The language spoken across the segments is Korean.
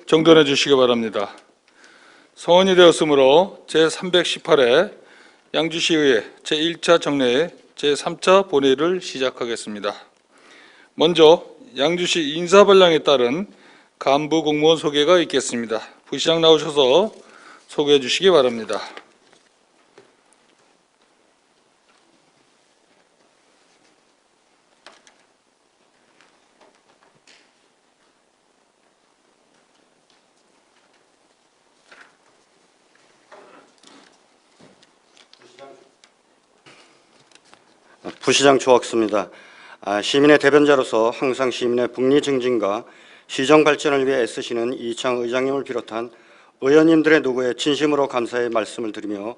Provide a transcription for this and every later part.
정돈해 주시기 바랍니다. 성원이 되었으므로 제318회 양주시의회 제1차 정례 제3차 본회의를 시작하겠습니다. 먼저 양주시 인사발령에 따른 간부 공무원 소개가 있겠습니다. 부시장 나오셔서 소개해 주시기 바랍니다. 부시장 조학수입니다. 시민의 대변자로서 항상 시민의 복리 증진과 시정 발전을 위해 애쓰시는 이창 의장님을 비롯한 의원님들의 노고에 진심으로 감사의 말씀을 드리며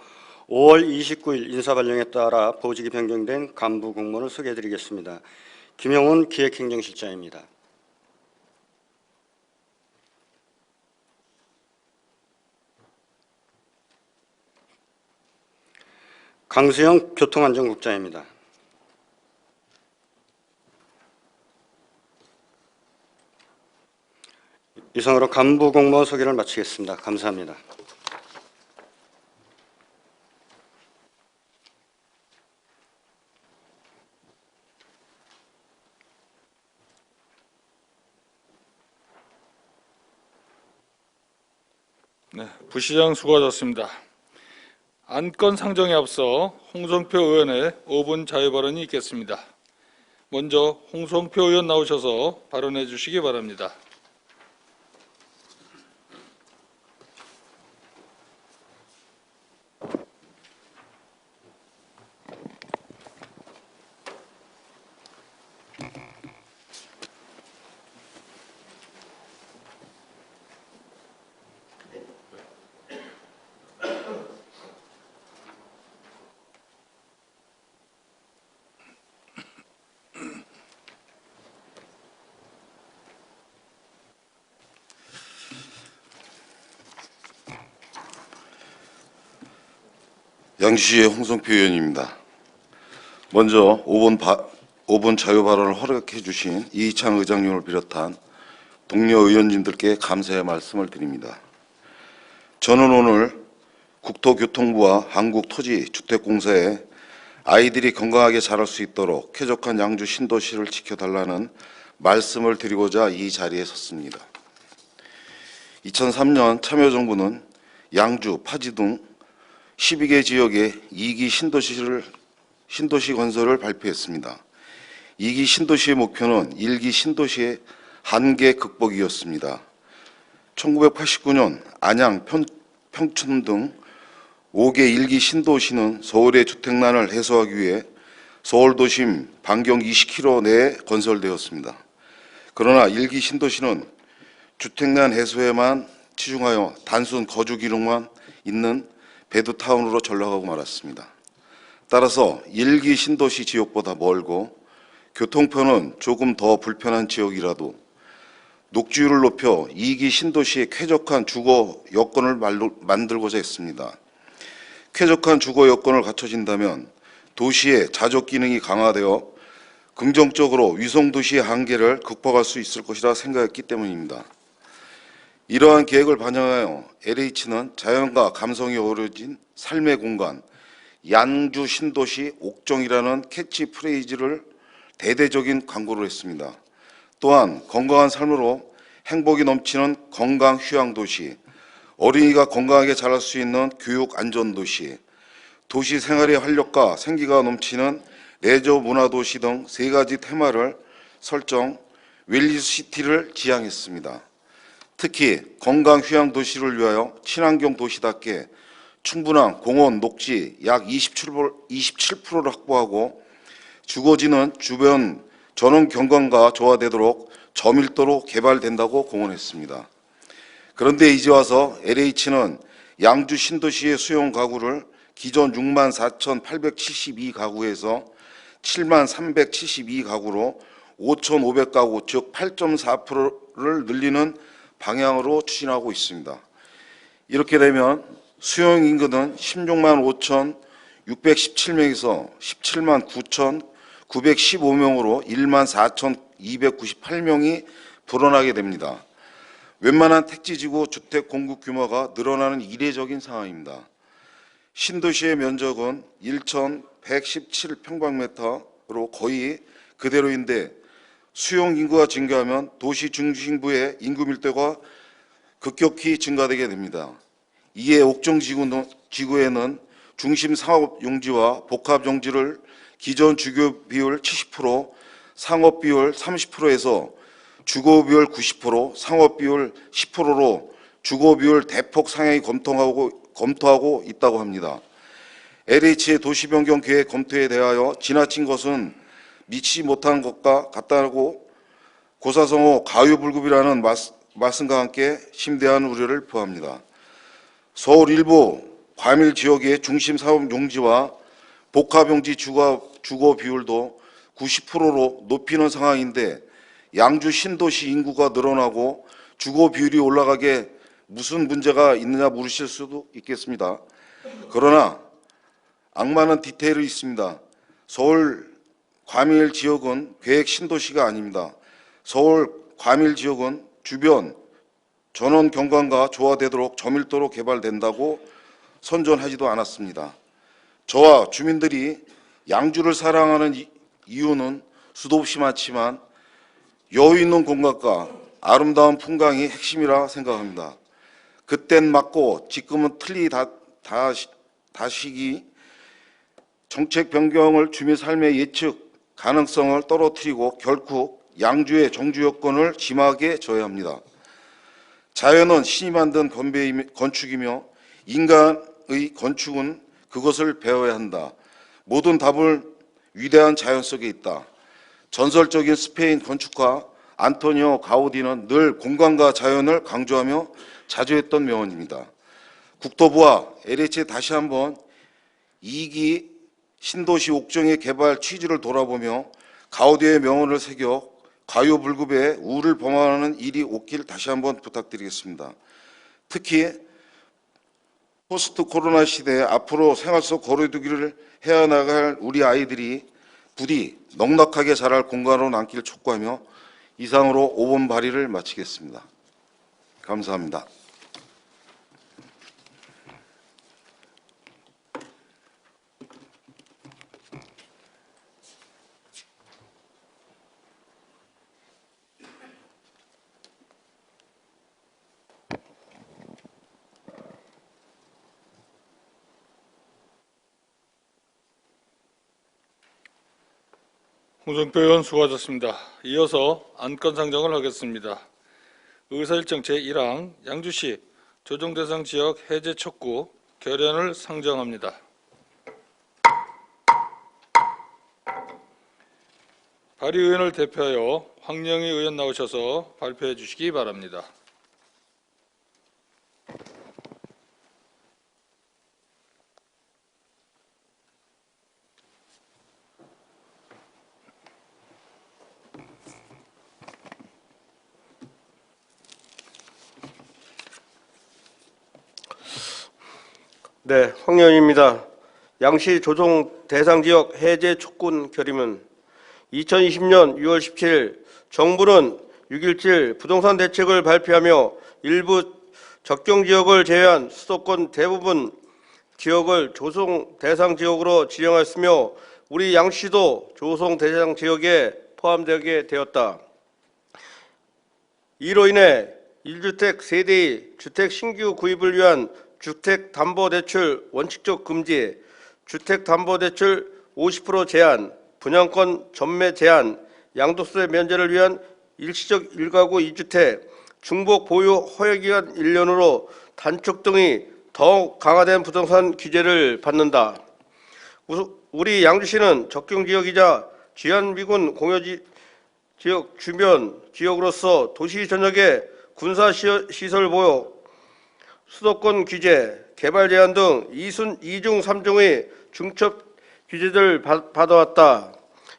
5월 29일 인사발령에 따라 보직이 변경된 간부 공무원을 소개해드리겠습니다. 김영훈 기획행정실장입니다. 강수영 교통안전국장입니다. 이상으로 간부 공무원 소개를 마치겠습니다. 감사합니다. 네, 부시장 수고하셨습니다. 안건 상정에 앞서 홍성표 의원의 5분 자유 발언이 있겠습니다. 먼저 홍성표 의원 나오셔서 발언해 주시기 바랍니다. 양주시의 홍성표 의원입니다. 먼저 5분 자유 발언을 허락해 주신 이창 의장님을 비롯한 동료 의원님들께 감사의 말씀을 드립니다. 저는 오늘 국토교통부와 한국토지주택공사에 아이들이 건강하게 자랄 수 있도록 쾌적한 양주 신도시를 지켜달라는 말씀을 드리고자 이 자리에 섰습니다. 2003년 참여정부는 양주, 파지 등 12개 지역에 2기 신도시 건설을 발표했습니다. 2기 신도시의 목표는 1기 신도시의 한계 극복이었습니다. 1989년 안양, 평촌 등 5개 1기 신도시는 서울의 주택난을 해소하기 위해 서울도심 반경 20km 내에 건설되었습니다. 그러나 1기 신도시는 주택난 해소에만 치중하여 단순 거주 기록만 있는 베드타운으로 전락하고 말았습니다. 따라서 1기 신도시 지역보다 멀고 교통편은 조금 더 불편한 지역이라도 녹지율을 높여 2기 신도시의 쾌적한 주거 여건을 만들고자 했습니다. 쾌적한 주거 여건을 갖춰진다면 도시의 자족 기능이 강화되어 긍정적으로 위성도시의 한계를 극복할 수 있을 것이라 생각했기 때문입니다. 이러한 계획을 반영하여 LH는 자연과 감성이 어우러진 삶의 공간, 양주 신도시 옥정이라는 캐치프레이즈를 대대적인 광고를 했습니다. 또한 건강한 삶으로 행복이 넘치는 건강 휴양도시, 어린이가 건강하게 자랄 수 있는 교육 안전도시, 도시 생활의 활력과 생기가 넘치는 레저 문화도시 등 3가지 테마를 설정, 웰리스시티를 지향했습니다. 특히 건강 휴양 도시를 위하여 친환경 도시답게 충분한 공원, 녹지 약 27%를 확보하고 주거지는 주변 전원 경관과 조화되도록 저밀도로 개발된다고 공언했습니다. 그런데 이제 와서 LH는 양주 신도시의 수용 가구를 기존 64,872가구에서 73,372가구로 5,500가구, 즉 8.4%를 늘리는 방향으로 추진하고 있습니다. 이렇게 되면 수용 인구는 16만 5,617명에서 17만 9,915명으로 1만 4,298명이 불어나게 됩니다. 웬만한 택지지구 주택 공급 규모가 늘어나는 이례적인 상황입니다. 신도시의 면적은 1,117평방미터로 거의 그대로인데 수용 인구가 증가하면 도시 중심부의 인구 밀도가 급격히 증가되게 됩니다. 이에 옥정 지구에는 중심 상업 용지와 복합 용지를 기존 주거 비율 70%, 상업 비율 30%에서 주거 비율 90%, 상업 비율 10%로 주거 비율 대폭 상향이 검토하고 있다고 합니다. LH의 도시 변경 계획 검토에 대하여 지나친 것은 미치지 못한 것과 같다고 고사성어 가유불급이라는 말씀과 함께 심대한 우려를 표합니다. 서울 일부 과밀 지역의 중심 사업 용지와 복합 용지 주거 비율도 90%로 높이는 상황인데 양주 신도시 인구가 늘어나고 주거 비율이 올라가게 무슨 문제가 있느냐 물으실 수도 있겠습니다. 그러나 악마는 디테일이 있습니다. 서울 과밀 지역은 계획 신도시가 아닙니다. 서울 과밀 지역은 주변 전원 경관과 조화되도록 저밀도로 개발된다고 선전하지도 않았습니다. 저와 주민들이 양주를 사랑하는 이유는 수도 없이 많지만 여유 있는 공간과 아름다운 풍광이 핵심이라 생각합니다. 그땐 맞고 지금은 다시기 정책 변경을 주민 삶의 예측 가능성을 떨어뜨리고 결국 양주의 정주 여건을 심하게 저해합니다. 자연은 신이 만든 건축이며 인간의 건축은 그것을 배워야 한다. 모든 답은 위대한 자연 속에 있다. 전설적인 스페인 건축가 안토니오 가우디는 늘 공간과 자연을 강조하며 자주 했던 명언입니다. 국토부와 LH에 다시 한번 2기 신도시 옥정의 개발 취지를 돌아보며 가우디의 명언을 새겨 과유불급의 우를 범하는 일이 없길 다시 한번 부탁드리겠습니다. 특히 포스트 코로나 시대에 앞으로 생활 속 거리두기를 해야 나갈 우리 아이들이 부디 넉넉하게 자랄 공간으로 남길 촉구하며 이상으로 5번 발의를 마치겠습니다. 감사합니다. 홍성표 의원 수고하셨습니다. 이어서 안건 상정을 하겠습니다. 의사일정 제1항 양주시 조정대상 지역 해제 촉구 결연을 상정합니다. 발의의원을 대표하여 황영희 의원 나오셔서 발표해 주시기 바랍니다. 네, 황영희입니다. 양시 조정 대상 지역 해제 촉구 결의문 2020년 6월 17일 정부는 6.17 부동산 대책을 발표하며 일부 적경 지역을 제외한 수도권 대부분 지역을 조성 대상 지역으로 지정하였으며 우리 양시도 조성 대상 지역에 포함되게 되었다. 이로 인해 1주택 세대의 주택 신규 구입을 위한 주택담보대출 원칙적 금지, 주택담보대출 50% 제한, 분양권 전매 제한, 양도세 면제를 위한 일시적 1가구 2주택, 중복 보유 허용기간 1년으로 단축 등이 더욱 강화된 부동산 규제를 받는다. 우리 양주시는 적경지역이자 주한미군 공여지역 주변 지역으로서 도시 전역에 군사시설 보호, 수도권 규제, 개발 제한 등 2중 3중의 중첩 규제를 받아왔다.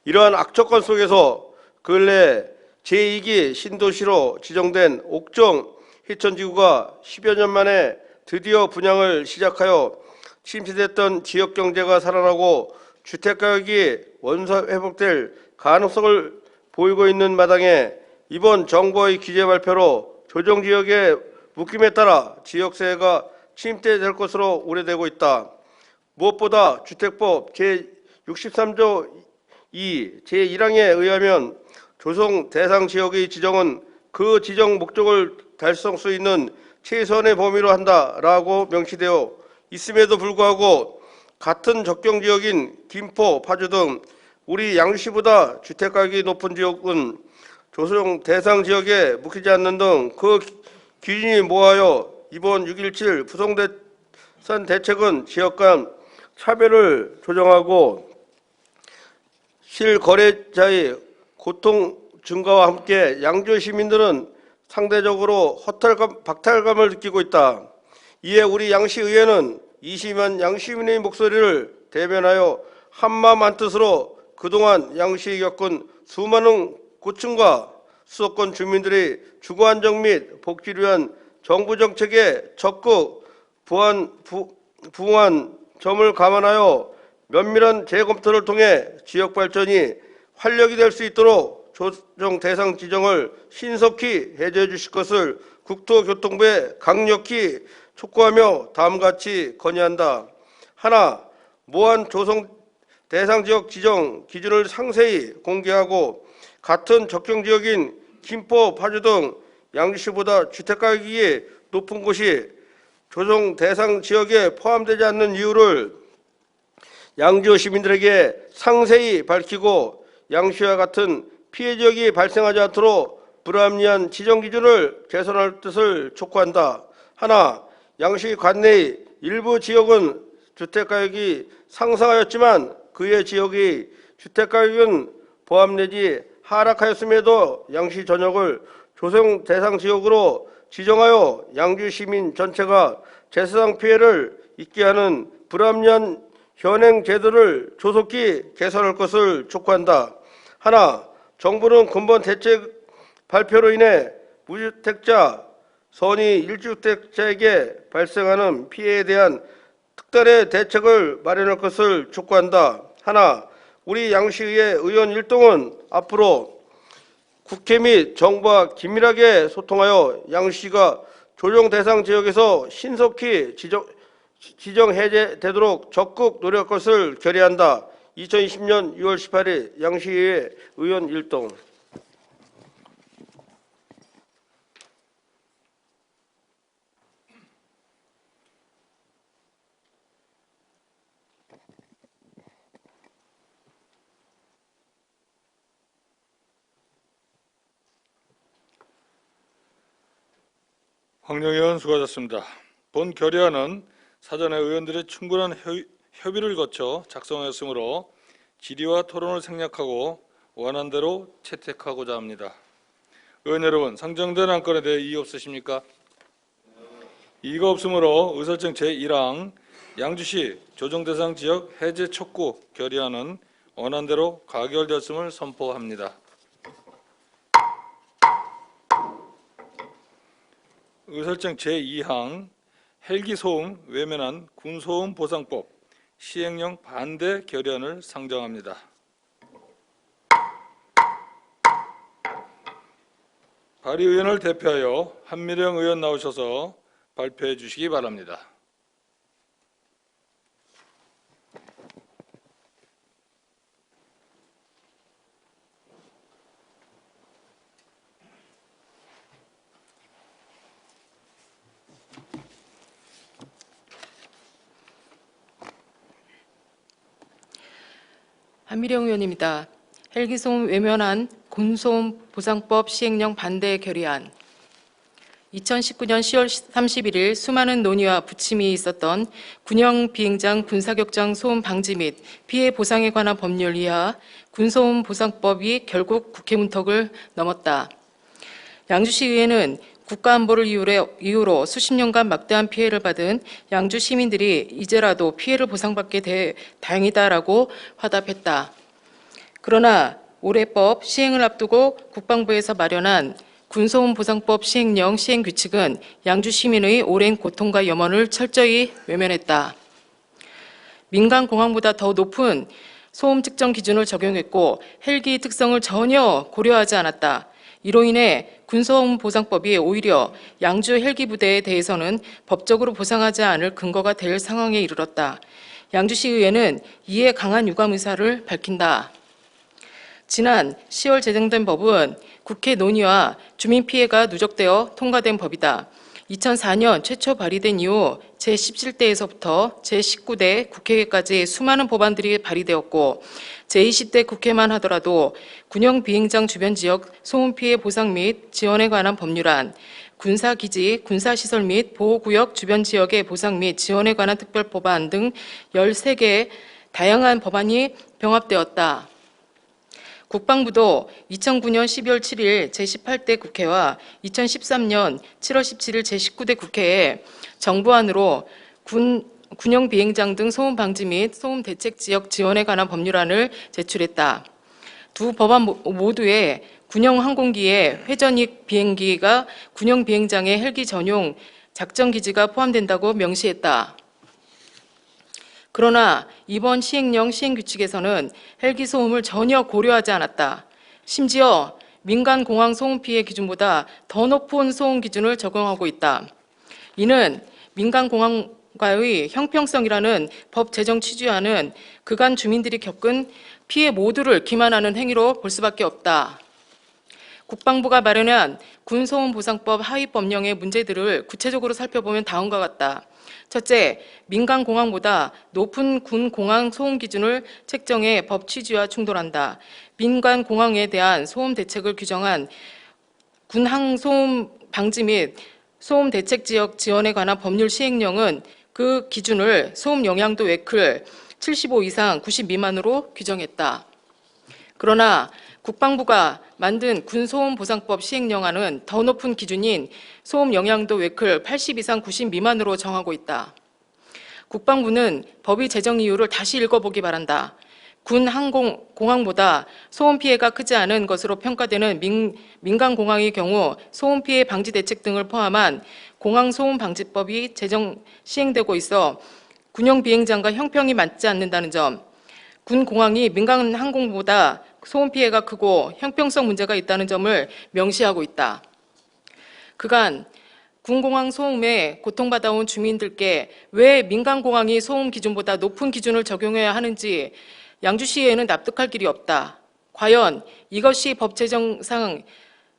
이러한 악조건 속에서 근래 제2기 신도시로 지정된 옥정 희천지구가 10여 년 만에 드디어 분양을 시작하여 침체됐던 지역 경제가 살아나고 주택가격이 원상 회복될 가능성을 보이고 있는 마당에 이번 정부의 규제 발표로 조정지역의 묶임에 따라 지역세가 침체될 것으로 우려되고 있다. 무엇보다 주택법 제63조 2 제1항에 의하면 조성 대상 지역의 지정은 그 지정 목적을 달성할 수 있는 최선의 범위로 한다라고 명시되어 있음에도 불구하고 같은 적정 지역인 김포, 파주 등 우리 양주시보다 주택가격이 높은 지역은 조성 대상 지역에 묶이지 않는 등 그 기준이 모아여 이번 6.17 부동산 대책은 지역 간 차별을 조정하고 실거래자의 고통 증가와 함께 양주 시민들은 상대적으로 박탈감을 느끼고 있다. 이에 우리 양시의회는 이심한 양시민의 목소리를 대변하여 한마음 한뜻으로 그동안 양시에 겪은 수많은 고충과 수도권 주민들의 주거 안정 및 복지를 위한 정부 정책에 적극 부응한 점을 감안하여 면밀한 재검토를 통해 지역 발전이 활력이 될 수 있도록 조정 대상 지정을 신속히 해제해 주실 것을 국토교통부에 강력히 촉구하며 다음과 같이 건의한다. 하나, 모한 조성 대상 지역 지정 기준을 상세히 공개하고 같은 적정 지역인 김포, 파주 등 양주시보다 주택가격이 높은 곳이 조정 대상 지역에 포함되지 않는 이유를 양주 시민들에게 상세히 밝히고 양주시와 같은 피해 지역이 발생하지 않도록 불합리한 지정 기준을 개선할 뜻을 촉구한다. 하나, 양주시 관내의 일부 지역은 주택가격이 상승하였지만 그의 지역의 주택가격은 포함 내지 하락하였음에도 양주시 전역을 조성 대상 지역으로 지정하여 양주 시민 전체가 재산 피해를 입게 하는 불합리한 현행 제도를 조속히 개선할 것을 촉구한다. 하나, 정부는 근본 대책 발표로 인해 무주택자, 선의 1주택자에게 발생하는 피해에 대한 특단의 대책을 마련할 것을 촉구한다. 하나, 우리 양주시의회 의원 일동은 앞으로 국회 및 정부와 긴밀하게 소통하여 양주시가 조정 대상 지역에서 신속히 지정 해제되도록 적극 노력할 것을 결의한다. 2020년 6월 18일 양주시의회 의원 일동. 황영 의원 수고하셨습니다. 본 결의안은 사전에 의원들의 충분한 협의를 거쳐 작성하였으므로 질의와 토론을 생략하고 원안대로 채택하고자 합니다. 의원 여러분, 상정된 안건에 대해 이의 없으십니까? 이의가 없으므로 의설정 제1항 양주시 조정대상 지역 해제 촉구 결의안은 원안대로 가결되었음을 선포합니다. 의설정 제2항 헬기 소음 외면한 군소음 보상법 시행령 반대 결의안을 상정합니다. 발의의원을 대표하여 한미령 의원 나오셔서 발표해 주시기 바랍니다. 한미령 의원입니다. 헬기소음 외면한 군소음 보상법 시행령 반대 결의안. 2019년 10월 31일 수많은 논의와 부침이 있었던 군용 비행장 군사격장 소음 방지 및 피해 보상에 관한 법률 이하 군소음 보상법이 결국 국회 문턱을 넘었다. 양주시의회는 국가안보를 이유로 수십 년간 막대한 피해를 받은 양주 시민들이 이제라도 피해를 보상받게 돼 다행이다라고 화답했다. 그러나 올해법 시행을 앞두고 국방부에서 마련한 군소음 보상법 시행령 시행 규칙은 양주 시민의 오랜 고통과 염원을 철저히 외면했다. 민간 공항보다 더 높은 소음 측정 기준을 적용했고 헬기 특성을 전혀 고려하지 않았다. 이로 인해 군소음보상법이 오히려 양주 헬기 부대에 대해서는 법적으로 보상하지 않을 근거가 될 상황에 이르렀다. 양주시의회는 이에 강한 유감 의사를 밝힌다. 지난 10월 제정된 법은 국회 논의와 주민 피해가 누적되어 통과된 법이다. 2004년 최초 발의된 이후 제17대에서부터 제19대 국회까지 수많은 법안들이 발의되었고 제20대 국회만 하더라도 군용 비행장 주변 지역 소음 피해 보상 및 지원에 관한 법률안, 군사기지, 군사시설 및 보호구역 주변 지역의 보상 및 지원에 관한 특별법안 등 13개의 다양한 법안이 병합되었다. 국방부도 2009년 12월 7일 제18대 국회와 2013년 7월 17일 제19대 국회에 정부안으로 군용 비행장 등 소음 방지 및 소음 대책 지역 지원에 관한 법률안을 제출했다. 두 법안 모두에 군용 항공기의 회전익 비행기가 군용 비행장의 헬기 전용 작전 기지가 포함된다고 명시했다. 그러나 이번 시행령 시행규칙에서는 헬기 소음을 전혀 고려하지 않았다. 심지어 민간 공항 소음 피해 기준보다 더 높은 소음 기준을 적용하고 있다. 이는 민간 공항과의 형평성이라는 법 제정 취지와는 그간 주민들이 겪은 피해 모두를 기만하는 행위로 볼 수밖에 없다. 국방부가 마련한 군소음보상법 하위법령의 문제들을 구체적으로 살펴보면 다음과 같다. 첫째, 민간 공항보다 높은 군 공항 소음 기준을 책정해 법 취지와 충돌한다. 민간 공항에 대한 소음 대책을 규정한 군 항소음 방지 및 소음 대책 지역 지원에 관한 법률 시행령은 그 기준을 소음 영향도 웨클 75 이상 90 미만으로 규정했다. 그러나 국방부가 만든 군소음보상법 시행령안은 더 높은 기준인 소음 영향도 웨클 80 이상 90 미만으로 정하고 있다. 국방부는 법의 제정 이유를 다시 읽어보기 바란다. 군 공항보다 소음 피해가 크지 않은 것으로 평가되는 민간 공항의 경우 소음 피해 방지 대책 등을 포함한 공항 소음 방지법이 시행되고 있어 군용 비행장과 형평이 맞지 않는다는 점, 군 공항이 민간 항공보다 소음 피해가 크고 형평성 문제가 있다는 점을 명시하고 있다. 그간 군공항 소음에 고통받아온 주민들께 왜 민간 공항이 소음 기준보다 높은 기준을 적용해야 하는지 양주시의회는 납득할 길이 없다. 과연 이것이 법 제정상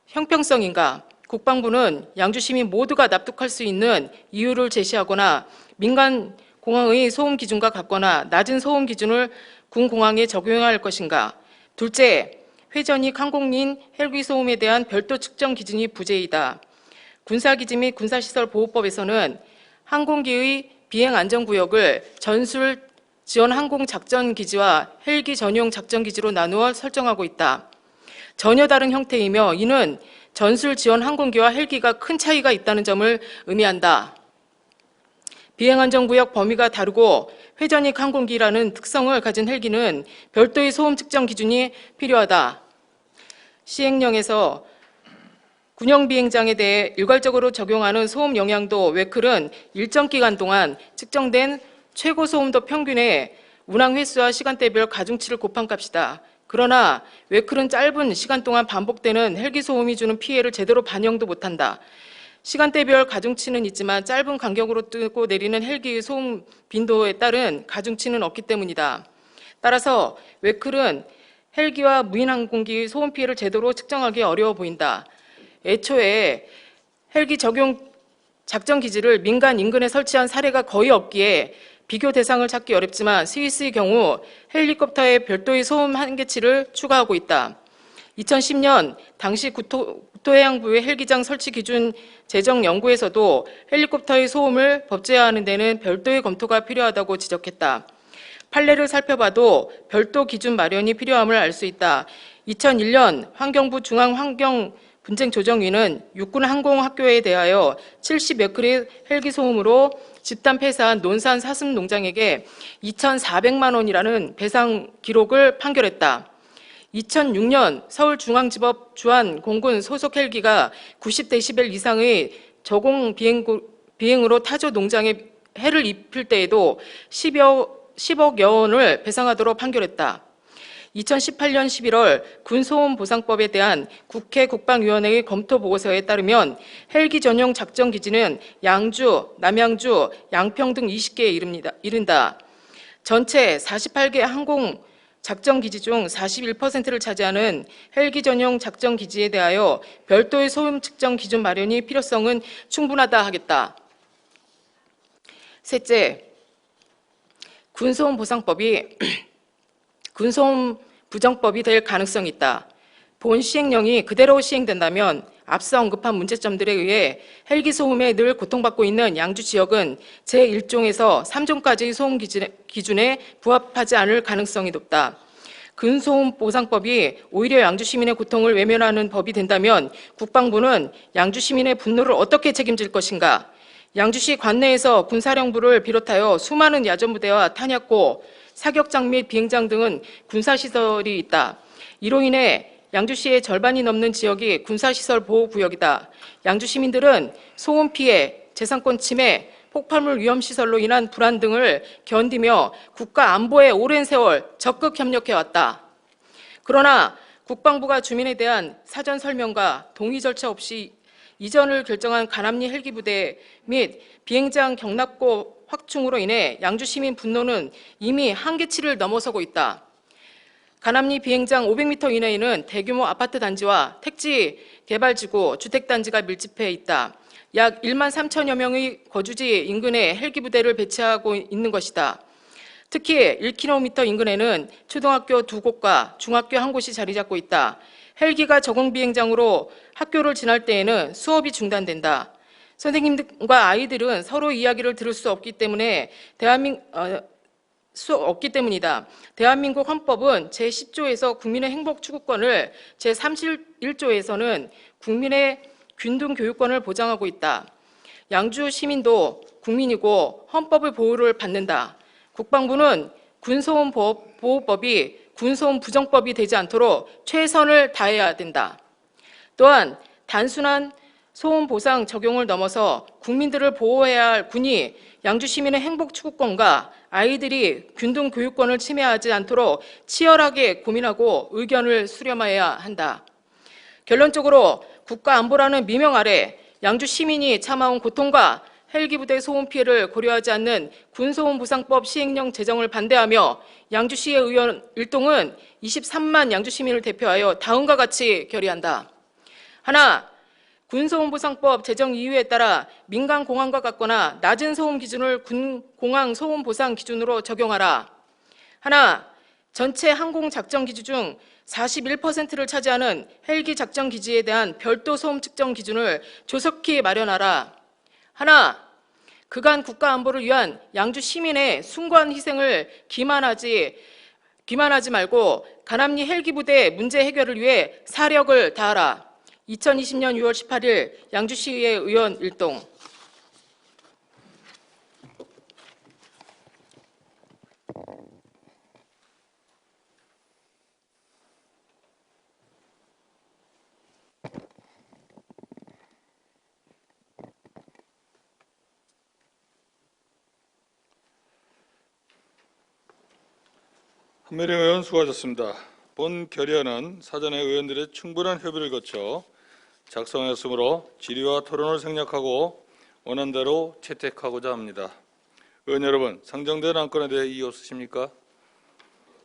형평성인가? 국방부는 양주 시민 모두가 납득할 수 있는 이유를 제시하거나 민간 공항의 소음 기준과 같거나 낮은 소음 기준을 군 공항에 적용해야 할 것인가? 둘째, 회전익 항공인 헬기 소음에 대한 별도 측정 기준이 부재이다. 군사기지 및 군사시설보호법에서는 항공기의 비행 안전구역을 전술 지원 항공 작전 기지와 헬기 전용 작전 기지로 나누어 설정하고 있다. 전혀 다른 형태이며 이는 전술 지원 항공기와 헬기가 큰 차이가 있다는 점을 의미한다. 비행 안전구역 범위가 다르고 회전익 항공기라는 특성을 가진 헬기는 별도의 소음 측정 기준이 필요하다. 시행령에서 군용 비행장에 대해 일괄적으로 적용하는 소음 영향도 웨클은 일정 기간 동안 측정된 최고 소음도 평균의 운항 횟수와 시간대별 가중치를 곱한 값이다. 그러나 웨클은 짧은 시간 동안 반복되는 헬기 소음이 주는 피해를 제대로 반영도 못한다. 시간대별 가중치는 있지만 짧은 간격으로 뜨고 내리는 헬기의 소음 빈도에 따른 가중치는 없기 때문이다. 따라서 웨클은 헬기와 무인항공기의 소음 피해를 제대로 측정하기 어려워 보인다. 애초에 헬기 적용 작전 기지를 민간 인근에 설치한 사례가 거의 없기에 비교 대상을 찾기 어렵지만 스위스의 경우 헬리콥터에 별도의 소음 한계치를 추가하고 있다. 2010년 당시 국토해양부의 헬기장 설치 기준 제정 연구에서도 헬리콥터의 소음을 법제화하는 데는 별도의 검토가 필요하다고 지적했다. 판례를 살펴봐도 별도 기준 마련이 필요함을 알 수 있다. 2001년 환경부 중앙환경분쟁조정위는 육군항공학교에 대하여 70웨클의 헬기 소음으로 집단 폐사한 논산 사슴 농장에게 2,400만 원이라는 배상 기록을 판결했다. 2006년 서울중앙지법 주한 공군 소속 헬기가 90데시벨 이상의 저공 비행으로 타조 농장에 해를 입힐 때에도 10억여 원을 배상하도록 판결했다. 2018년 11월 군소음보상법에 대한 국회 국방위원회의 검토 보고서에 따르면 헬기 전용 작전 기지는 양주, 남양주, 양평 등 20개에 이른다. 전체 48개 항공 작전 기지 중 41%를 차지하는 헬기 전용 작전 기지에 대하여 별도의 소음 측정 기준 마련이 필요성은 충분하다 하겠다. 셋째, 군소음 보상법이 군소음 부정법이 될 가능성이 있다. 본 시행령이 그대로 시행된다면 앞서 언급한 문제점들에 의해 헬기 소음에 늘 고통받고 있는 양주 지역은 제1종에서 3종까지의 소음 기준에 부합하지 않을 가능성이 높다. 근소음 보상법이 오히려 양주 시민의 고통을 외면하는 법이 된다면 국방부는 양주 시민의 분노를 어떻게 책임질 것인가? 양주시 관내에서 군사령부를 비롯하여 수많은 야전부대와 탄약고, 사격장 및 비행장 등은 군사시설이 있다. 이로 인해 양주시의 절반이 넘는 지역이 군사시설 보호구역이다. 양주 시민들은 소음 피해, 재산권 침해, 폭발물 위험시설로 인한 불안 등을 견디며 국가 안보에 오랜 세월 적극 협력해왔다. 그러나 국방부가 주민에 대한 사전 설명과 동의 절차 없이 이전을 결정한 간암리 헬기부대 및 비행장 경납고 확충으로 인해 양주 시민 분노는 이미 한계치를 넘어서고 있다. 간암리 비행장 500m 이내에는 대규모 아파트 단지와 택지 개발지구, 주택단지가 밀집해 있다. 약 1만 3천여 명의 거주지 인근에 헬기부대를 배치하고 있는 것이다. 특히 1km 인근에는 초등학교 2곳과 중학교 1곳이 자리 잡고 있다. 헬기가 적응 비행장으로 학교를 지날 때에는 수업이 중단된다. 선생님과 아이들은 서로 이야기를 들을 수 없기 때문에 때문이다. 대한민국 헌법은 제10조에서 국민의 행복 추구권을, 제31조에서는 국민의 균등 교육권을 보장하고 있다. 양주 시민도 국민이고 헌법의 보호를 받는다. 국방부는 군소음 보호법이 군소음 부정법이 되지 않도록 최선을 다해야 된다. 또한 단순한 소음 보상 적용을 넘어서 국민들을 보호해야 할 군이 양주 시민의 행복 추구권과 아이들이 균등 교육권을 침해하지 않도록 치열하게 고민하고 의견을 수렴해야 한다. 결론적으로 국가 안보라는 미명 아래 양주 시민이 참아온 고통과 헬기부대 소음 피해를 고려하지 않는 군소음 보상법 시행령 제정을 반대하며 양주시의 의원 일동은 23만 양주 시민을 대표하여 다음과 같이 결의한다. 하나, 군소음 보상법 제정 이유에 따라 민간 공항과 같거나 낮은 소음 기준을 군 공항 소음 보상 기준으로 적용하라. 하나, 전체 항공 작전 기지 중 41%를 차지하는 헬기 작전 기지에 대한 별도 소음 측정 기준을 조속히 마련하라. 하나, 그간 국가 안보를 위한 양주 시민의 숭고한 희생을 기만하지 말고 간암리 헬기부대 문제 해결을 위해 사력을 다하라. 2020년 6월 18일 양주시의회 의원 일동. 한미령 의원 수고하셨습니다. 본 결의안은 사전에 의원들의 충분한 협의를 거쳐 작성하였으므로 질의와 토론을 생략하고 원안대로 채택하고자 합니다. 의원 여러분, 상정된 안건에 대해 이의 없으십니까?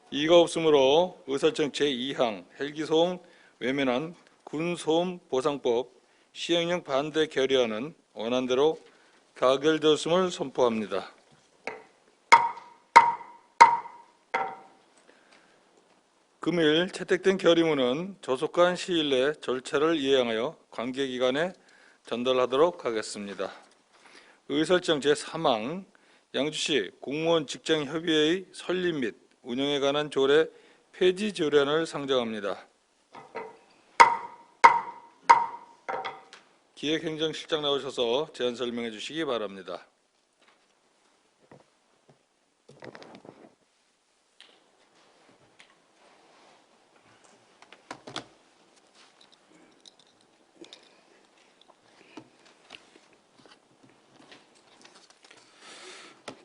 이의가 없으므로 의사일정 제2항 헬기소음 외면한 군소음 보상법 시행령 반대 결의안은 원안대로 가결되었음을 선포합니다. 금일 채택된 결의문은 조속한 시일 내 절차를 이행하여 관계기관에 전달하도록 하겠습니다. 의설정 제3항 양주시 공무원 직장협의회의 설립 및 운영에 관한 조례 폐지 조례안을 상정합니다. 기획행정실장 나오셔서 제안 설명해 주시기 바랍니다.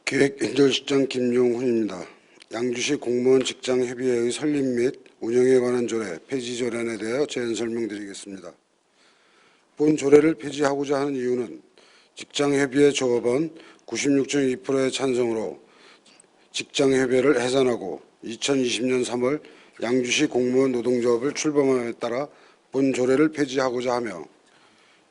기획행정실장 김용훈입니다. 양주시 공무원 직장협의회의 설립 및 운영에 관한 조례 폐지 조례안에 대하여 제안 설명드리겠습니다. 본 조례를 폐지하고자 하는 이유는 직장협의회 조합원 96.2%의 찬성으로 직장협의회를 해산하고 2020년 3월 양주시 공무원 노동조합을 출범함에 따라 본 조례를 폐지하고자 하며,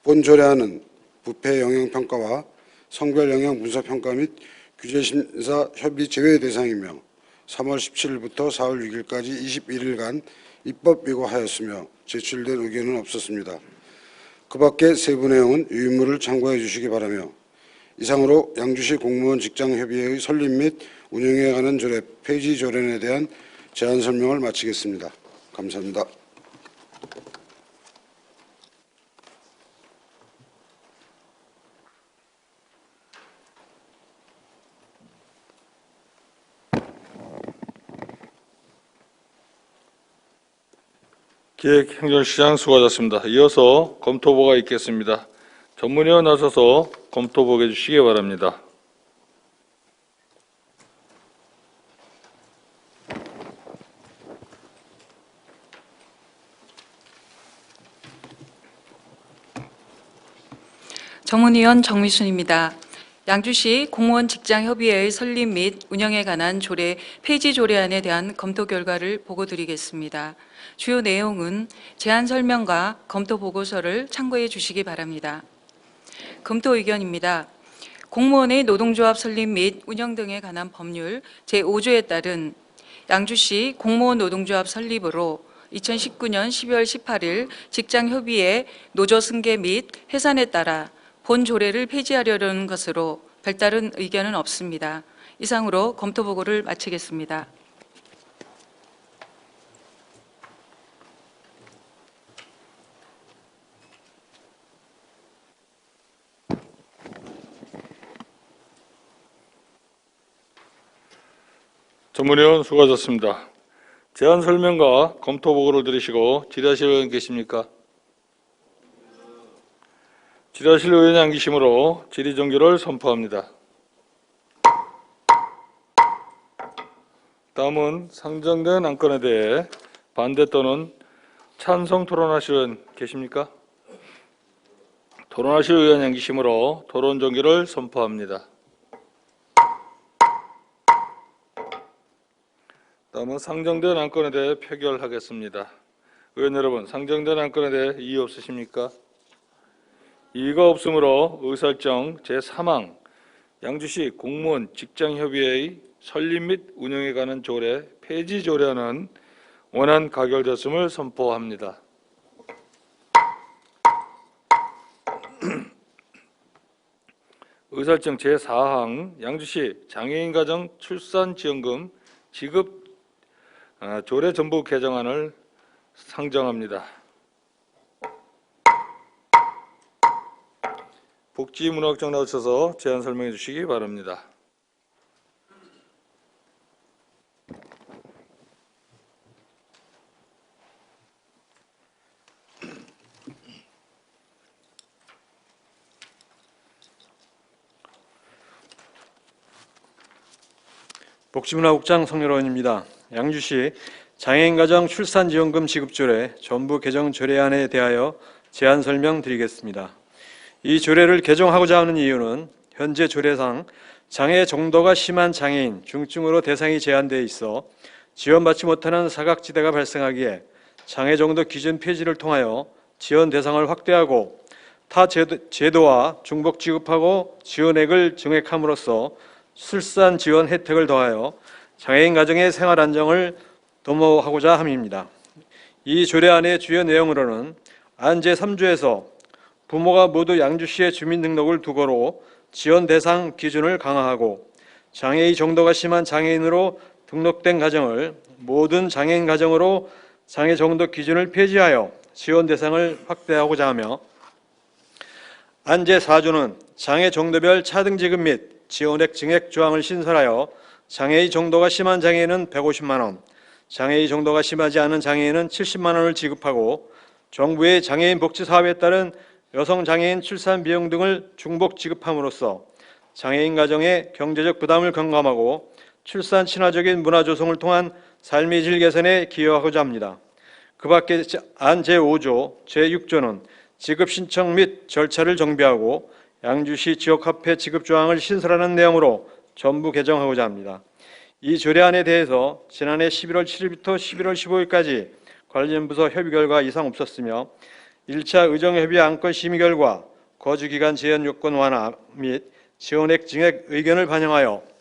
본 조례안은 부패 영향평가와 성별 영향 분석평가 및 규제심사 협의 제외 대상이며 3월 17일부터 4월 6일까지 21일간 입법 예고하였으며 제출된 의견은 없었습니다. 그 밖의 세부 내용은 유인물을 참고해 주시기 바라며, 이상으로 양주시 공무원 직장협의회의 설립 및 운영에 관한 조례 폐지 조례안에 대한 제안 설명을 마치겠습니다. 감사합니다. 기획행정시장 수고하셨습니다. 이어서 검토보가 있겠습니다. 전문위원 나서서 검토보게 해주시기 바랍니다. 전문위원 정미순입니다. 양주시 공무원 직장협의회의 설립 및 운영에 관한 조례 폐지 조례안에 대한 검토 결과를 보고드리겠습니다. 주요 내용은 제안 설명과 검토 보고서를 참고해 주시기 바랍니다. 검토 의견입니다. 공무원의 노동조합 설립 및 운영 등에 관한 법률 제5조에 따른 양주시 공무원 노동조합 설립으로 2019년 12월 18일 직장협의회 노조 승계 및 해산에 따라 본 조례를 폐지하려는 것으로 별다른 의견은 없습니다. 이상으로 검토 보고를 마치겠습니다. 전문위원 수고하셨습니다. 제안 설명과 검토 보고를 들으시고 질의하실 의원 계십니까? 질의하실 의원이 안 계시므로 질의 종결을 선포합니다. 다음은 상정된 안건에 대해 반대 또는 찬성 토론하실 의원 계십니까? 토론하실 의원이 안 계시므로 토론 종결을 선포합니다. 다음은 상정된 안건에 대해 표결하겠습니다. 의원 여러분, 상정된 안건에 대해 이의 없으십니까? 이의가 없으므로 의사일정 제3항 양주시 공무원 직장협의회의 설립 및 운영에 관한 조례 폐지 조례안은 원안 가결됐음을 선포합니다. 의사일정 제4항 양주시 장애인 가정 출산 지원금 지급 조례 전부 개정안을 상정합니다. 복지문화국장 나오셔서 제안 설명해 주시기 바랍니다. 복지문화국장 성렬원입니다. 양주시 장애인가정 출산지원금 지급조례 전부 개정 조례안에 대하여 제안 설명드리겠습니다. 이 조례를 개정하고자 하는 이유는 현재 조례상 장애 정도가 심한 장애인, 중증으로 대상이 제한되어 있어 지원받지 못하는 사각지대가 발생하기에 장애 정도 기준 폐지를 통하여 지원 대상을 확대하고 타 제도와 중복 지급하고 지원액을 증액함으로써 출산 지원 혜택을 더하여 장애인 가정의 생활 안정을 도모하고자 함입니다. 이 조례안의 주요 내용으로는 안 제3조에서 부모가 모두 양주시의 주민등록을 두고로 지원 대상 기준을 강화하고 장애의 정도가 심한 장애인으로 등록된 가정을 모든 장애인 가정으로 장애 정도 기준을 폐지하여 지원 대상을 확대하고자 하며, 안 제4조는 장애 정도별 차등 지급 및 지원액 증액 조항을 신설하여 장애의 정도가 심한 장애인은 150만 원, 장애의 정도가 심하지 않은 장애인은 70만 원을 지급하고 정부의 장애인 복지 사업에 따른 여성 장애인 출산 비용 등을 중복 지급함으로써 장애인 가정의 경제적 부담을 경감하고 출산 친화적인 문화 조성을 통한 삶의 질 개선에 기여하고자 합니다. 그 밖에 안 제5조, 제6조는 지급 신청 및 절차를 정비하고 양주시 지역화폐 지급 조항을 신설하는 내용으로 전부 개정하고자 합니다. 이 조례안에 대해서 지난해 11월 7일부터 11월 15일까지 관련 부서 협의 결과 이상 없었으며 1차 의정협의 안건 심의 결과 거주기간 제한 요건 완화 및 지원액 증액 의견을 반영하여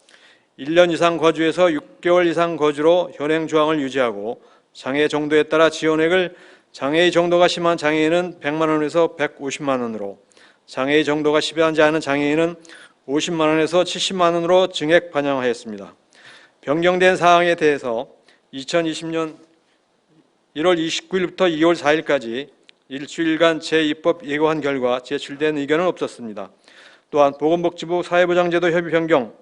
1년 이상 거주에서 6개월 이상 거주로 현행 조항을 유지하고 장애 정도에 따라 지원액을 장애의 정도가 심한 장애인은 100만 원에서 150만 원으로, 장애의 정도가 심하지 않은 장애인은 50만 원에서 70만 원으로 증액 반영하였습니다. 변경된 사항에 대해서 2020년 1월 29일부터 2월 4일까지 일주일간 재입법 예고한 결과 제출된 의견은 없었습니다. 또한 보건복지부 사회보장제도 협의 변경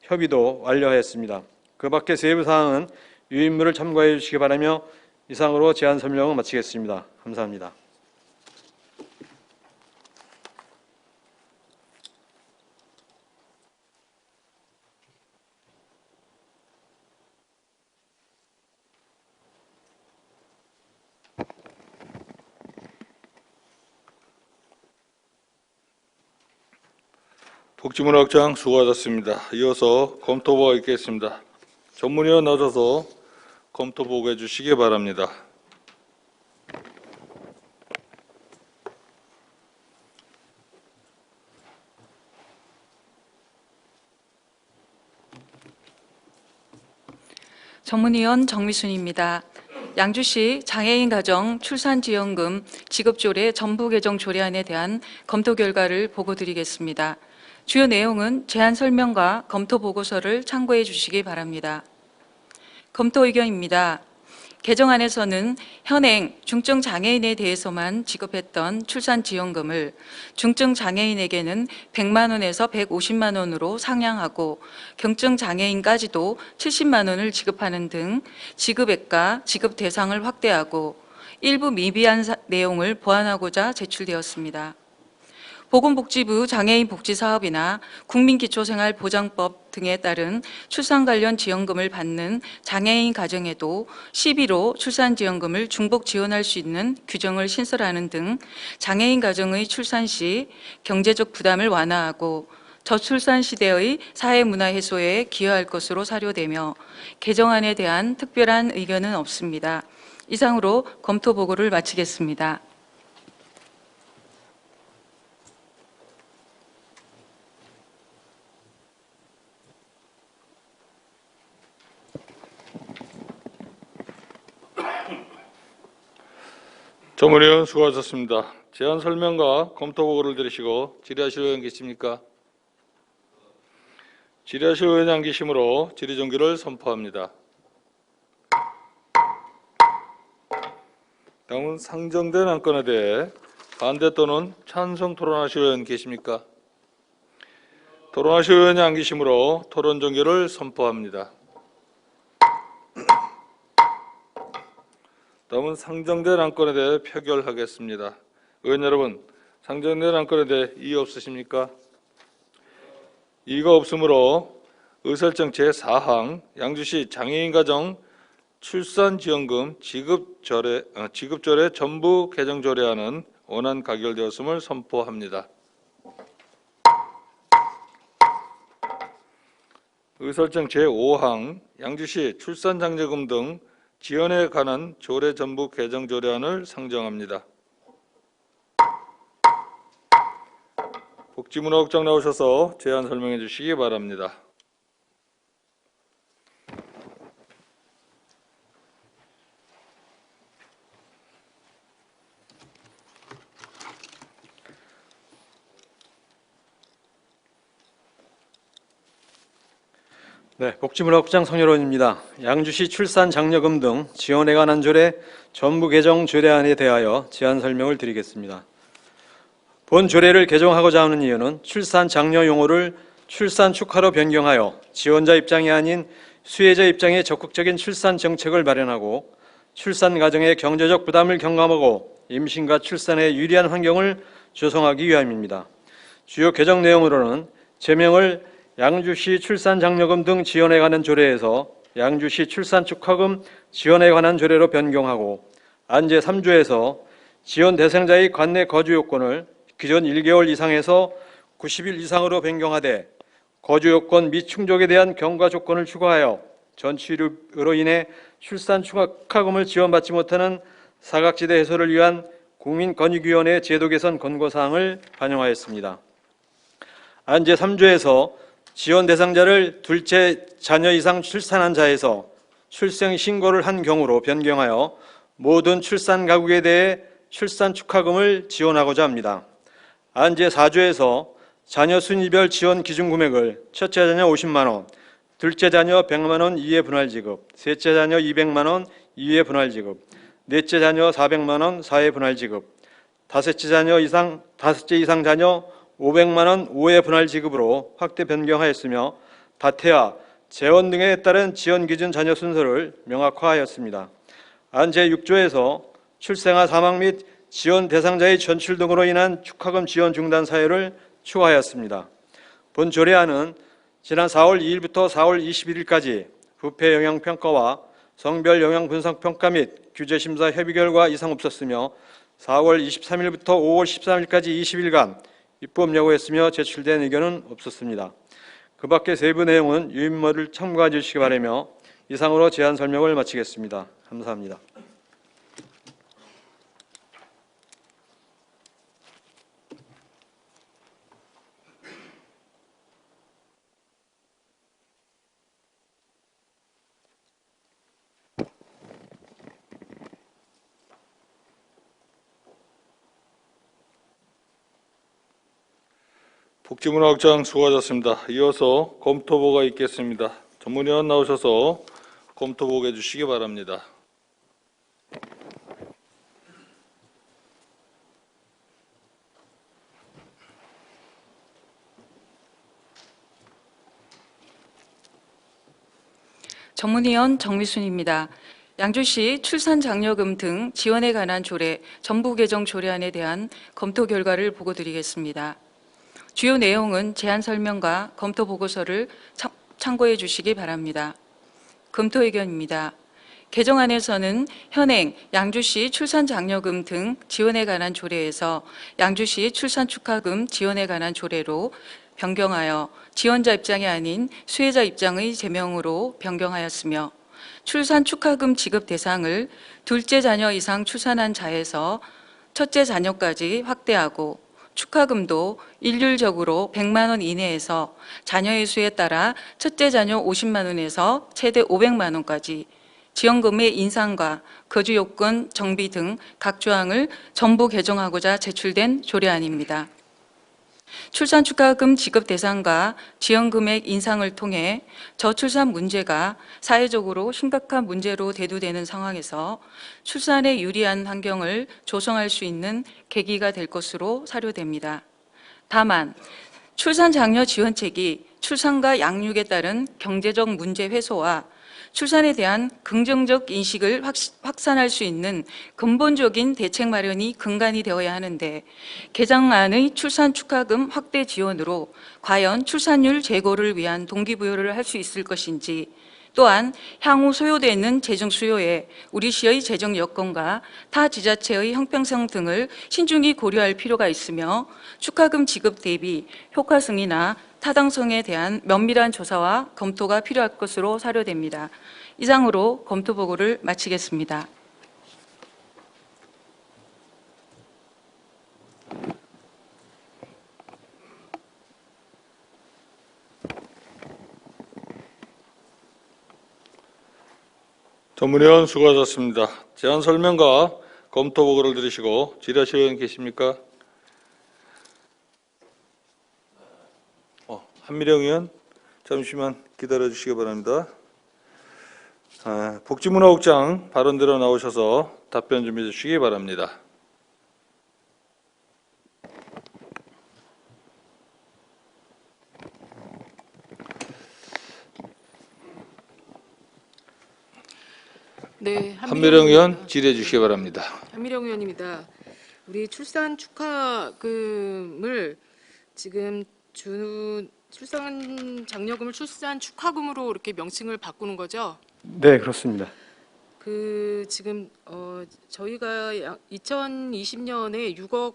협의도 완료하였습니다. 그 밖의 세부 사항은 유인물을 참고해 주시기 바라며 이상으로 제안 설명을 마치겠습니다. 감사합니다. 복지문화국장 수고하셨습니다. 이어서 검토보고가 있겠습니다. 전문위원 나오셔서 검토보고해 주시기 바랍니다. 전문위원 정미순입니다. 양주시 장애인 가정 출산지원금 지급조례 전부 개정 조례안에 대한 검토 결과를 보고드리겠습니다. 주요 내용은 제안 설명과 검토 보고서를 참고해 주시기 바랍니다. 검토 의견입니다. 개정안에서는 현행 중증 장애인에 대해서만 지급했던 출산지원금을 중증 장애인에게는 100만 원에서 150만 원으로 상향하고 경증 장애인까지도 70만 원을 지급하는 등 지급액과 지급 대상을 확대하고 일부 미비한 내용을 보완하고자 제출되었습니다. 보건복지부 장애인 복지사업이나 국민기초생활보장법 등에 따른 출산 관련 지원금을 받는 장애인 가정에도 11호 출산지원금을 중복 지원할 수 있는 규정을 신설하는 등 장애인 가정의 출산 시 경제적 부담을 완화하고 저출산 시대의 사회문화 해소에 기여할 것으로 사료되며 개정안에 대한 특별한 의견은 없습니다. 이상으로 검토 보고를 마치겠습니다. 전문위원 수고하셨습니다. 제안 설명과 검토 보고를 들으시고 질의하실 의원 계십니까? 질의하실 의원이 안 계시므로 질의 종결을 선포합니다. 다음은 상정된 안건에 대해 반대 또는 찬성 토론하실 의원 계십니까? 토론하실 의원이 안 계시므로 토론 종결을 선포합니다. 다음은 상정된 안건에 대해 표결하겠습니다. 의원 여러분, 상정된 안건에 대해 이의 없으십니까? 이의가 없으므로 의설정 제4항 양주시 장애인 가정 출산지원금 지급조례 전부 개정 조례안은 원안 가결되었음을 선포합니다. 의설정 제5항 양주시 출산장려금 등 지원에 관한 조례 전부 개정 조례안을 상정합니다. 복지문화국장 나오셔서 제안 설명해 주시기 바랍니다. 네, 복지문화국장 성열원입니다. 양주시 출산장려금 등 지원에 관한 조례 전부 개정 조례안에 대하여 제안 설명을 드리겠습니다. 본 조례를 개정하고자 하는 이유는 출산장려 용어를 출산 축하로 변경하여 지원자 입장이 아닌 수혜자 입장에 적극적인 출산 정책을 마련하고 출산 가정의 경제적 부담을 경감하고 임신과 출산에 유리한 환경을 조성하기 위함입니다. 주요 개정 내용으로는 제명을 양주시 출산장려금 등 지원에 관한 조례에서 양주시 출산축하금 지원에 관한 조례로 변경하고 안제 3조에서 지원 대상자의 관내 거주 요건을 기존 1개월 이상에서 90일 이상으로 변경하되 거주 요건 미충족에 대한 경과 조건을 추가하여 전치료로 인해 출산 축하금을 지원받지 못하는 사각지대 해소를 위한 국민권익위원회 제도 개선 권고사항을 반영하였습니다. 안제 3조에서 지원 대상자를 둘째 자녀 이상 출산한 자에서 출생 신고를 한 경우로 변경하여 모든 출산 가구에 대해 출산 축하금을 지원하고자 합니다. 안제 4조에서 자녀 순위별 지원 기준 금액을 첫째 자녀 50만 원, 둘째 자녀 100만 원 이외 분할 지급, 셋째 자녀 200만 원 이외 분할 지급, 넷째 자녀 400만 원 4회 분할 지급, 다섯째 이상 자녀 500만 원 5회 분할 지급으로 확대 변경하였으며 다태아, 재원 등에 따른 지원 기준 자녀 순서를 명확화하였습니다. 안제 6조에서 출생아 사망 및 지원 대상자의 전출 등으로 인한 축하금 지원 중단 사유를 추가하였습니다. 본 조례안은 지난 4월 2일부터 4월 21일까지 부패 영향 평가와 성별 영향 분석 평가 및 규제 심사 협의 결과 이상 없었으며 4월 23일부터 5월 13일까지 20일간 입법 여부였으며 제출된 의견은 없었습니다. 그 밖의 세부 내용은 유인물을 참고해 주시기 바라며 이상으로 제안 설명을 마치겠습니다. 감사합니다. 복지문화국장 수고하셨습니다. 이어서 검토보고가 있겠습니다. 전문위원 나오셔서 검토보고해 주시기 바랍니다. 전문위원 정미순입니다. 양주시 출산장려금 등 지원에 관한 조례, 전부 개정 조례안에 대한 검토 결과를 보고드리겠습니다. 주요 내용은 제안 설명과 검토 보고서를 참고해 주시기 바랍니다. 검토 의견입니다. 개정안에서는 현행 양주시 출산장려금 등 지원에 관한 조례에서 양주시 출산축하금 지원에 관한 조례로 변경하여 지원자 입장이 아닌 수혜자 입장의 제명으로 변경하였으며 출산축하금 지급 대상을 둘째 자녀 이상 출산한 자에서 첫째 자녀까지 확대하고 축하금도 일률적으로 100만 원 이내에서 자녀의 수에 따라 첫째 자녀 50만 원에서 최대 500만 원까지 지원금의 인상과 거주 요건 정비 등 각 조항을 전부 개정하고자 제출된 조례안입니다. 출산 축하금 지급 대상과 지원금액 인상을 통해 저출산 문제가 사회적으로 심각한 문제로 대두되는 상황에서 출산에 유리한 환경을 조성할 수 있는 계기가 될 것으로 사료됩니다. 다만 출산 장려 지원책이 출산과 양육에 따른 경제적 문제 해소와 출산에 대한 긍정적 인식을 확산할 수 있는 근본적인 대책 마련이 근간이 되어야 하는데 개정안의 출산 축하금 확대 지원으로 과연 출산율 제고를 위한 동기부여를 할 수 있을 것인지 또한 향후 소요되는 재정 수요에 우리시의 재정 여건과 타 지자체의 형평성 등을 신중히 고려할 필요가 있으며 축하금 지급 대비 효과성이나 타당성에 대한 면밀한 조사와 검토가 필요할 것으로 사료됩니다. 이상으로 검토 보고를 마치겠습니다. 전문위원 수고하셨습니다. 제안 설명과 검토 보고를 들으시고 질의하실 의원 계십니까? 한미령 의원 잠시만 기다려 주시기 바랍니다. 복지문화국장 발언대로 나오셔서 답변 좀 해주시기 바랍니다. 네, 한미령 의원 질의해 주시기 바랍니다. 한미령 의원입니다. 우리 출산 축하금을 지금 출산 장려금을 출산 축하금으로 이렇게 명칭을 바꾸는 거죠? 네, 그렇습니다. 그 지금 저희가 2020년에 6억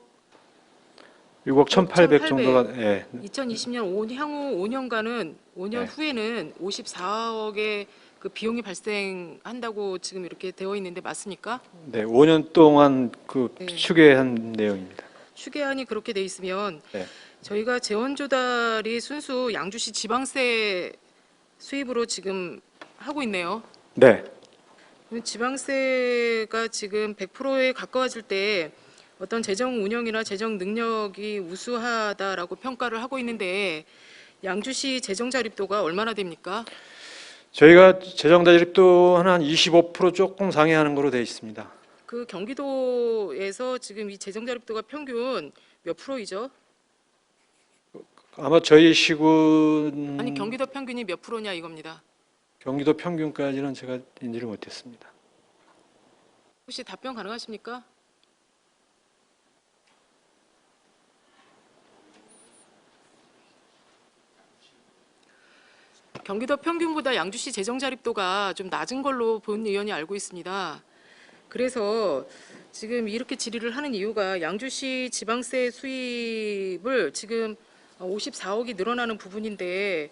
6억 1,800 1,800. 정도가 예. 2020년 향후 5년간은 5년 네. 후에는 54억의 그 비용이 발생한다고 지금 이렇게 되어 있는데 맞습니까? 네, 5년 동안 그 네. 추계한 내용입니다. 추계안이 그렇게 돼 있으면 네. 저희가 재원 조달이 순수 양주시 지방세 수입으로 지금 하고 있네요. 네. 그럼 지방세가 지금 100%에 가까워질 때 어떤 재정 운영이나 재정 능력이 우수하다라고 평가를 하고 있는데 양주시 재정 자립도가 얼마나 됩니까? 저희가 재정 자립도 한 25% 조금 상회하는 거로 되어 있습니다. 그 경기도에서 지금 이 재정 자립도가 평균 몇 프로이죠? 아마 저희 시군 아니 경기도 평균이 몇 프로냐 이겁니다. 경기도 평균까지는 제가 인지를 못했습니다. 혹시 답변 가능하십니까? 경기도 평균보다 양주시 재정 자립도가 좀 낮은 걸로 본 의원이 알고 있습니다. 그래서 지금 이렇게 질의를 하는 이유가 양주시 지방세 수입을 지금 54억이 늘어나는 부분인데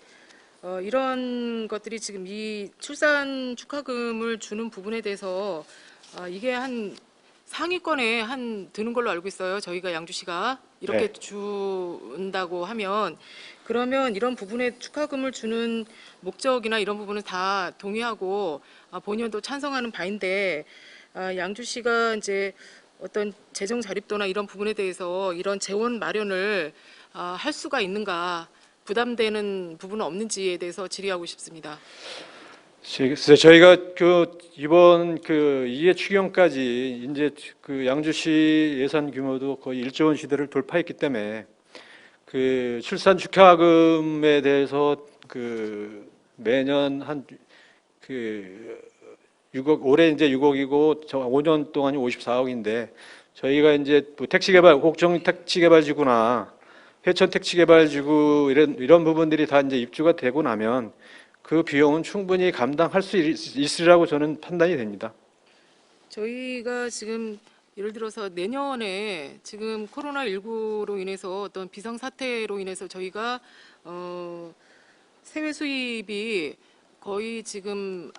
이런 것들이 지금 이 출산 축하금을 주는 부분에 대해서 이게 한 상위권에 한 드는 걸로 알고 있어요. 저희가 양주시가 이렇게 네. 준다고 하면 그러면 이런 부분에 축하금을 주는 목적이나 이런 부분은 다 동의하고 본의원도 찬성하는 바인데 양주시가 이제 어떤 재정 자립도나 이런 부분에 대해서 이런 재원 마련을 할 수가 있는가 부담되는 부분은 없는지에 대해서 질의하고 싶습니다. 글쎄, 저희가 그 이번 그 이해 추경까지 이제 그 양주시 예산 규모도 거의 1조 원 시대를 돌파했기 때문에 그 출산 축하금에 대해서 그 매년 한 그 6억 올해 이제 6억이고 저 5년 동안이 54억인데 저희가 이제 뭐 택지개발 옥정 택지개발지구나 회천 택지개발지구 이런 부분들이 다 이제 입주가 되고 나면 그 비용은 충분히 감당할 수 있으리라고 저는 판단이 됩니다. 저희가 지금 예를 들어서 내년에 지금 코로나19로 인해서 어떤 비상사태로 인해서 저희가 세외 수입이 거의 지금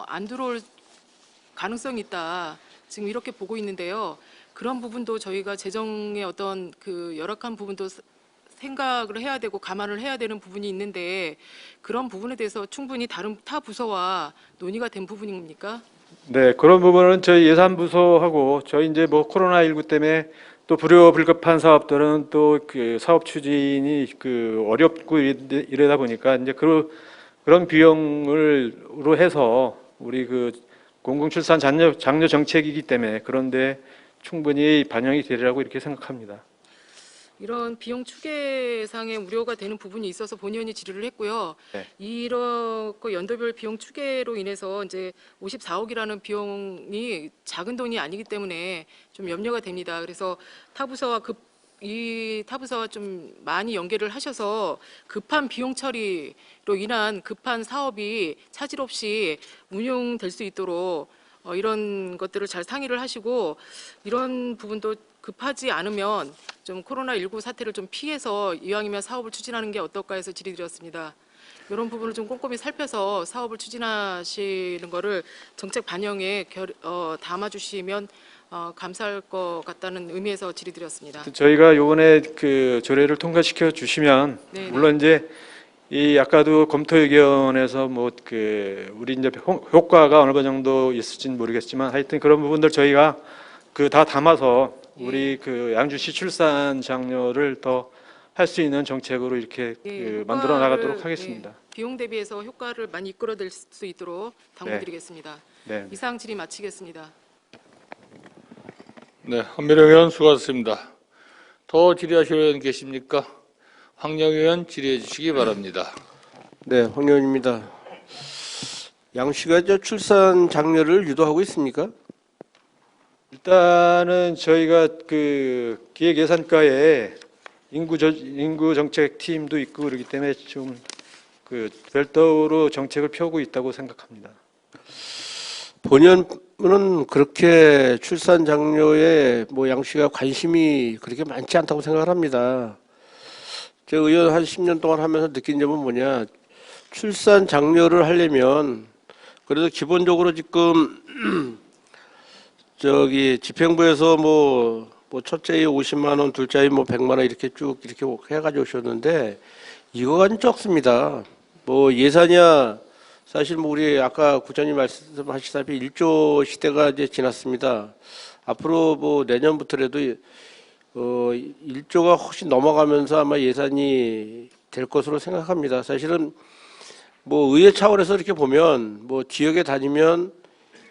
안 들어올 가능성이 있다. 지금 이렇게 보고 있는데요. 그런 부분도 저희가 재정의 어떤 그 열악한 부분도 생각을 해야 되고 감안을 해야 되는 부분이 있는데 그런 부분에 대해서 충분히 다른 타 부서와 논의가 된 부분입니까? 네, 그런 부분은 저희 예산부서하고 저희 이제 뭐 코로나19 때문에 또 불효불급한 사업들은 또 그 사업 추진이 그 어렵고 이러다 보니까 이제 그런 비용으로 해서 우리 그 공공출산 장려 정책이기 때문에 그런데 충분히 반영이 되리라고 이렇게 생각합니다. 이런 비용 추계상의 우려가 되는 부분이 있어서 본의원이 질의를 했고요. 네. 이렇게 연도별 비용 추계로 인해서 이제 54억이라는 비용이 작은 돈이 아니기 때문에 좀 염려가 됩니다. 그래서 타부서와 이 타부서와 좀 많이 연계를 하셔서 급한 비용 처리로 인한 급한 사업이 차질 없이 운용될 수 있도록 이런 것들을 잘 상의를 하시고 이런 부분도 급하지 않으면 좀 코로나19 사태를 좀 피해서 이왕이면 사업을 추진하는 게 어떨까 해서 질의드렸습니다. 이런 부분을 좀 꼼꼼히 살펴서 사업을 추진하시는 거를 정책 반영에 담아주시면 감사할 것 같다는 의미에서 질의드렸습니다. 저희가 이번에 그 조례를 통과시켜 주시면 네네. 물론 이제 이 아까도 검토 의견에서 뭐 그 우리 이제 효과가 어느 정도 있을지는 모르겠지만 하여튼 그런 부분들 저희가 그 다 담아서 우리 그 양주시 출산 장려를 더 할 수 있는 정책으로 이렇게 그 만들어 나가도록 하겠습니다. 비용 대비해서 효과를 많이 이끌어낼 수 있도록 당부드리겠습니다. 네. 이상 질의 마치겠습니다. 네, 한미령 의원 수고하셨습니다. 더 질의하실 의원 계십니까? 황영 의원 질의해 주시기 바랍니다. 네, 황 의원입니다. 양주시가 저 출산 장려를 유도하고 있습니까? 일단은 저희가 그 기획 예산과에 인구 정책 팀도 있고 그렇기 때문에 좀 그 별도로 정책을 펴고 있다고 생각합니다. 본연은 그렇게 출산 장려에 뭐 양 씨가 관심이 그렇게 많지 않다고 생각을 합니다. 제가 의원 한 10년 동안 하면서 느낀 점은 뭐냐, 출산 장려를 하려면 그래도 기본적으로 지금 저기 집행부에서 뭐 첫째에 50만 원, 둘째에 뭐 100만 원 이렇게 쭉 이렇게 해가지고 오셨는데 이거가 좀 적습니다. 뭐 예산이야 사실 뭐 우리 아까 구장님 말씀하시다시피 1조 시대가 이제 지났습니다. 앞으로 뭐 내년부터라도 1조가 훨씬 넘어가면서 아마 예산이 될 것으로 생각합니다. 사실은 뭐 의회 차원에서 이렇게 보면 뭐 지역에 다니면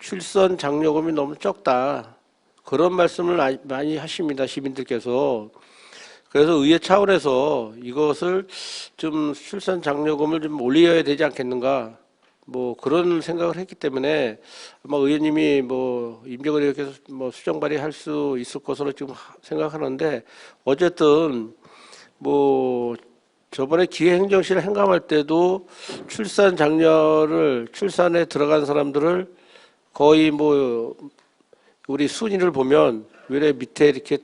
출산 장려금이 너무 적다, 그런 말씀을 많이 하십니다, 시민들께서. 그래서 의회 차원에서 이것을 좀 출산 장려금을 좀 올려야 되지 않겠는가, 뭐 그런 생각을 했기 때문에 아마 의원님이 뭐 임정은 의원께서 뭐 수정 발의할 수 있을 것으로 지금 생각하는데, 어쨌든 뭐 저번에 기회행정실 행감할 때도 출산 장려를, 출산에 들어간 사람들을 거의 뭐 우리 순위를 보면 왜 밑에 이렇게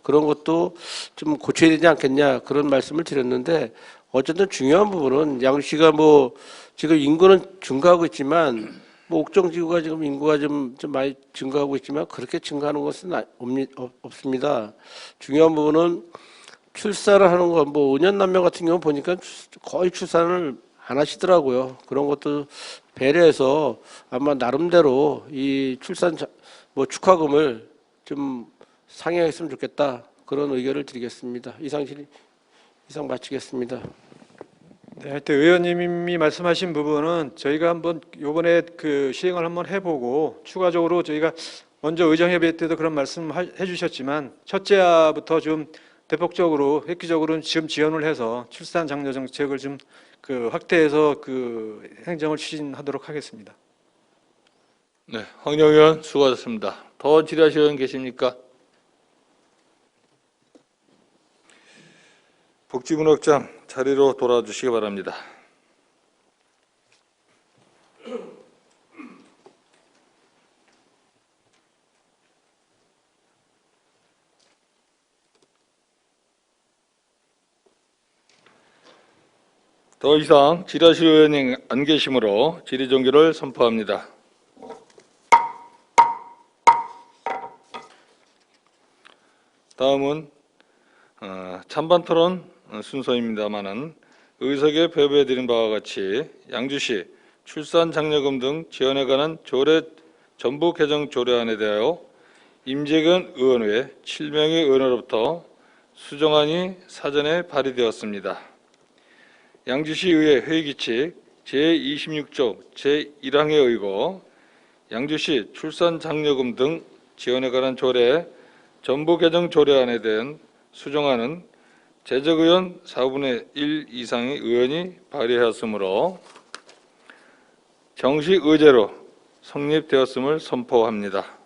그런 것도 좀 고쳐야 되지 않겠냐, 그런 말씀을 드렸는데, 어쨌든 중요한 부분은 양 씨가 뭐 지금 인구는 증가하고 있지만 뭐 옥정지구가 지금 인구가 좀 많이 증가하고 있지만 그렇게 증가하는 것은 없습니다. 중요한 부분은 출산을 하는 거, 뭐 은연남녀 같은 경우 보니까 거의 출산을 안 하시더라고요. 그런 것도 배려해서 아마 나름대로 이 출산 뭐 축하금을 좀 상향했으면 좋겠다, 그런 의견을 드리겠습니다. 이상 마치겠습니다. 네, 하여튼 의원님이 말씀하신 부분은 저희가 한번 요번에 그 시행을 한번 해보고 추가적으로 저희가 먼저 의정협의 때도 그런 말씀 해주셨지만 첫째부터 좀 대폭적으로 획기적으로 지금 지원을 해서 출산 장려 정책을 좀 그 확대해서 그 행정을 추진하도록 하겠습니다. 네, 황영 의원 수고하셨습니다. 더 질의하실 의원 계십니까? 복지문학장 자리로 돌아주시기 바랍니다. 더 이상 질의하실 의원이 안 계시므로 질의 종결을 선포합니다. 다음은 찬반 토론 순서입니다만은 의석에 배부해드린 바와 같이 양주시 출산 장려금 등 지원에 관한 조례 전부 개정 조례안에 대하여 임재근 의원 외 7명의 의원으로부터 수정안이 사전에 발의되었습니다. 양주시의회 회의규칙 제26조 제1항에 의거 양주시 출산 장려금 등 지원에 관한 조례 전부 개정 조례안에 대한 수정안은 재적의원 4분의 1 이상의 의원이 발의하였으므로 정식 의제로 성립되었음을 선포합니다.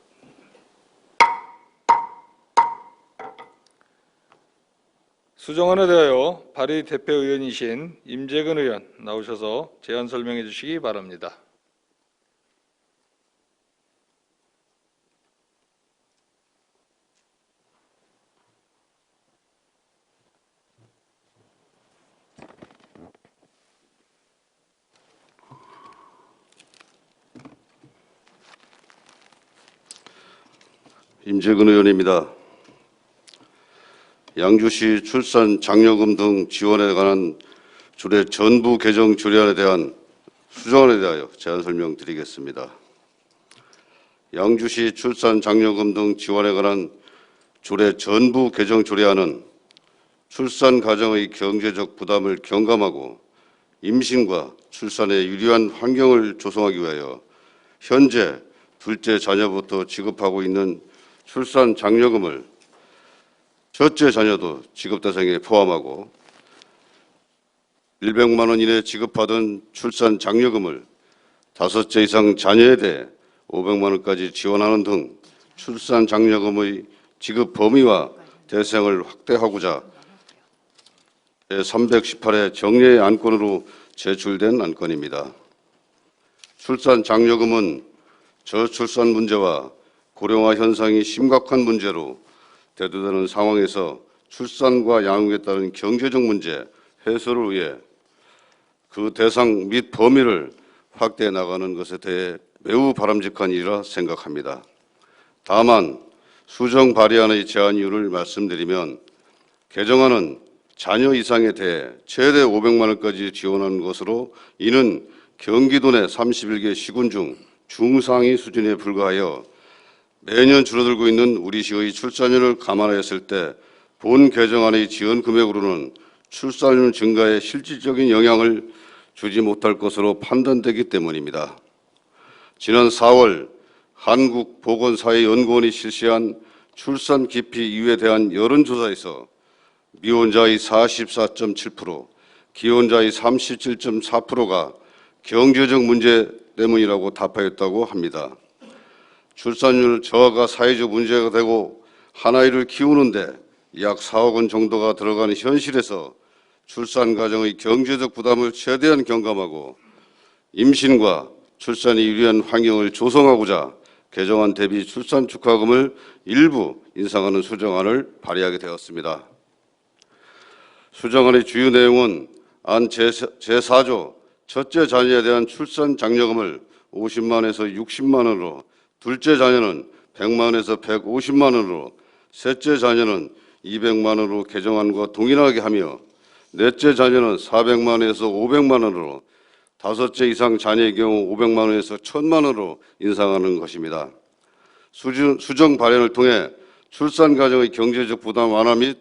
수정안에 대하여 발의 대표 의원이신 임재근 의원 나오셔서 제안 설명해 주시기 바랍니다. 임재근 의원입니다. 양주시 출산 장려금 등 지원에 관한 조례 전부 개정 조례안에 대한 수정안에 대하여 제안 설명드리겠습니다. 양주시 출산 장려금 등 지원에 관한 조례 전부 개정 조례안은 출산 가정의 경제적 부담을 경감하고 임신과 출산에 유리한 환경을 조성하기 위하여 현재 둘째 자녀부터 지급하고 있는 출산 장려금을 첫째 자녀도 지급 대상에 포함하고 100만 원 이내 지급하던 출산 장려금을 5째 이상 자녀에 대해 500만 원까지 지원하는 등 출산 장려금의 지급 범위와 대상을 확대하고자 제318회 정례의 안건으로 제출된 안건입니다. 출산 장려금은 저출산 문제와 고령화 현상이 심각한 문제로 대두되는 상황에서 출산과 양육에 따른 경제적 문제 해소를 위해 그 대상 및 범위를 확대해 나가는 것에 대해 매우 바람직한 일이라 생각합니다. 다만 수정 발의안의 제안 이유를 말씀드리면 개정안은 자녀 이상에 대해 최대 500만 원까지 지원하는 것으로 이는 경기도 내 31개 시군 중 중상위 수준에 불과하여 매년 줄어들고 있는 우리시의 출산율을 감안하였을 때 본 개정안의 지원 금액으로는 출산율 증가에 실질적인 영향을 주지 못할 것으로 판단되기 때문입니다. 지난 4월 한국보건사회연구원이 실시한 출산 기피 이유에 대한 여론조사에서 미혼자의 44.7%, 기혼자의 37.4%가 경제적 문제 때문이라고 답하였다고 합니다. 출산율 저하가 사회적 문제가 되고 한 아이를 키우는데 약 4억 원 정도가 들어가는 현실에서 출산 가정의 경제적 부담을 최대한 경감하고 임신과 출산에 유리한 환경을 조성하고자 개정안 대비 출산 축하금을 일부 인상하는 수정안을 발의하게 되었습니다. 수정안의 주요 내용은 안 제4조 첫째 자녀에 대한 출산 장려금을 50만 원에서 60만 원으로, 둘째 자녀는 100만 원에서 150만 원으로, 셋째 자녀는 200만 원으로 개정안과 동일하게 하며 넷째 자녀는 400만 원에서 500만 원으로, 다섯째 이상 자녀의 경우 500만 원에서 1000만 원으로 인상하는 것입니다. 수정 발의를 통해 출산 가정의 경제적 부담 완화 및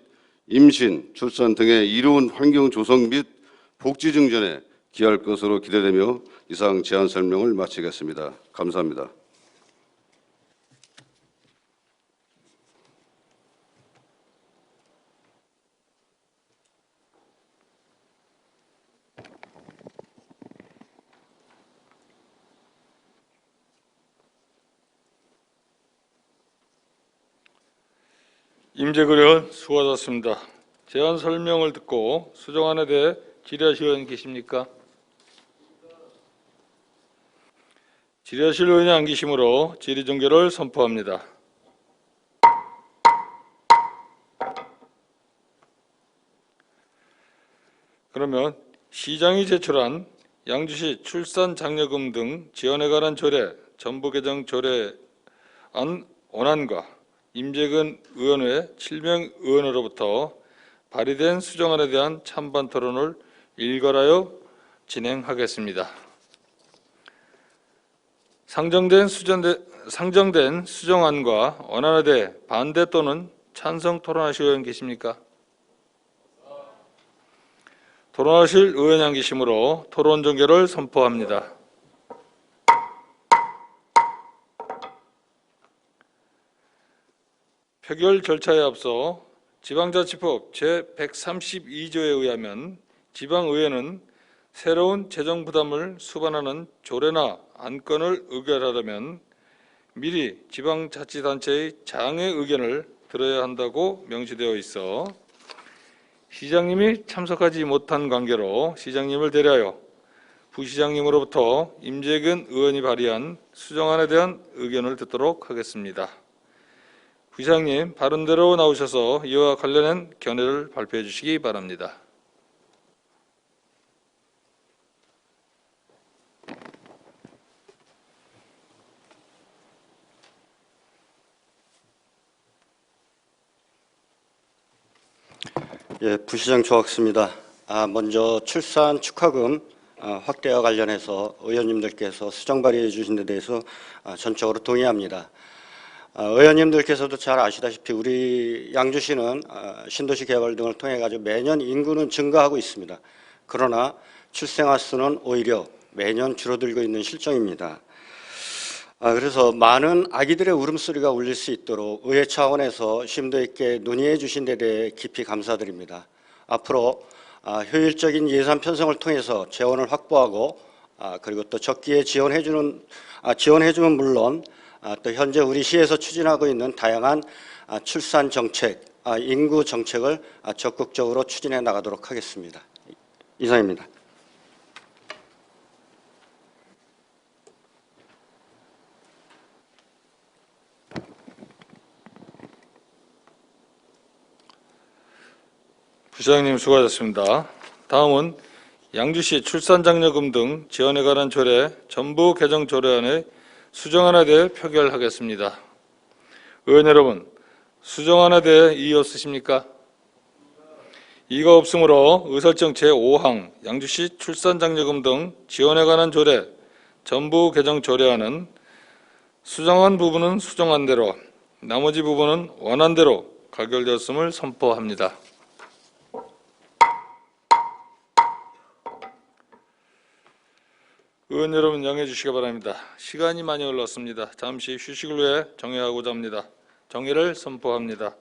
임신, 출산 등의 이로운 환경 조성 및 복지 증진에 기여할 것으로 기대되며 이상 제안 설명을 마치겠습니다. 감사합니다. 임재근 의원 수고하셨습니다. 제안 설명을 듣고 수정안에 대해 질의하실 의원 계십니까? 질의하실 의원이 안 계시므로 질의 종결을 선포합니다. 그러면 시장이 제출한 양주시 출산 장려금 등 지원에 관한 조례, 전부 개정 조례안 원안과 임재근 의원 외 7명 의원으로부터 발의된 수정안에 대한 찬반 토론을 일괄하여 진행하겠습니다. 상정된 수정안과 원안에 대해 반대 또는 찬성 토론하실 의원 계십니까? 토론하실 의원이 안 계시므로 토론 종결을 선포합니다. 표결 절차에 앞서 지방자치법 제132조에 의하면 지방의회는 새로운 재정 부담을 수반하는 조례나 안건을 의결하려면 미리 지방자치단체의 장의 의견을 들어야 한다고 명시되어 있어 시장님이 참석하지 못한 관계로 시장님을 대리하여 부시장님으로부터 임재근 의원이 발의한 수정안에 대한 의견을 듣도록 하겠습니다. 부시장님, 바른대로 나오셔서 이와 관련한 견해를 발표해 주시기 바랍니다. 예, 부시장 조학수입니다. 먼저 출산 축하금 확대와 관련해서 의원님들께서 수정 발의해 주신 데 대해서 전적으로 동의합니다. 의원님들께서도 잘 아시다시피 우리 양주시는 신도시 개발 등을 통해 가지고 매년 인구는 증가하고 있습니다. 그러나 출생아 수는 오히려 매년 줄어들고 있는 실정입니다. 그래서 많은 아기들의 울음소리가 울릴 수 있도록 의회 차원에서 심도 있게 논의해 주신 데 대해 깊이 감사드립니다. 앞으로 효율적인 예산 편성을 통해서 재원을 확보하고 그리고 또 적기에 지원해주면 물론 또 현재 우리 시에서 추진하고 있는 다양한 출산 정책 인구 정책을 적극적으로 추진해 나가도록 하겠습니다. 이상입니다. 부시장님 수고하셨습니다. 다음은 양주시 출산장려금 등 지원에 관한 조례 전부 개정 조례안의 수정안에 대해 표결하겠습니다. 의원 여러분, 수정안에 대해 이의 없으십니까? 이가 없으므로 의설정 제5항 양주시 출산장려금 등 지원에 관한 조례 전부 개정 조례안은 수정한 부분은 수정한 대로, 나머지 부분은 원안대로 가결되었음을 선포합니다. 의원 여러분 양해해 주시기 바랍니다. 시간이 많이 흘렀습니다. 잠시 휴식을 위해 정회하고자 합니다. 정회를 선포합니다.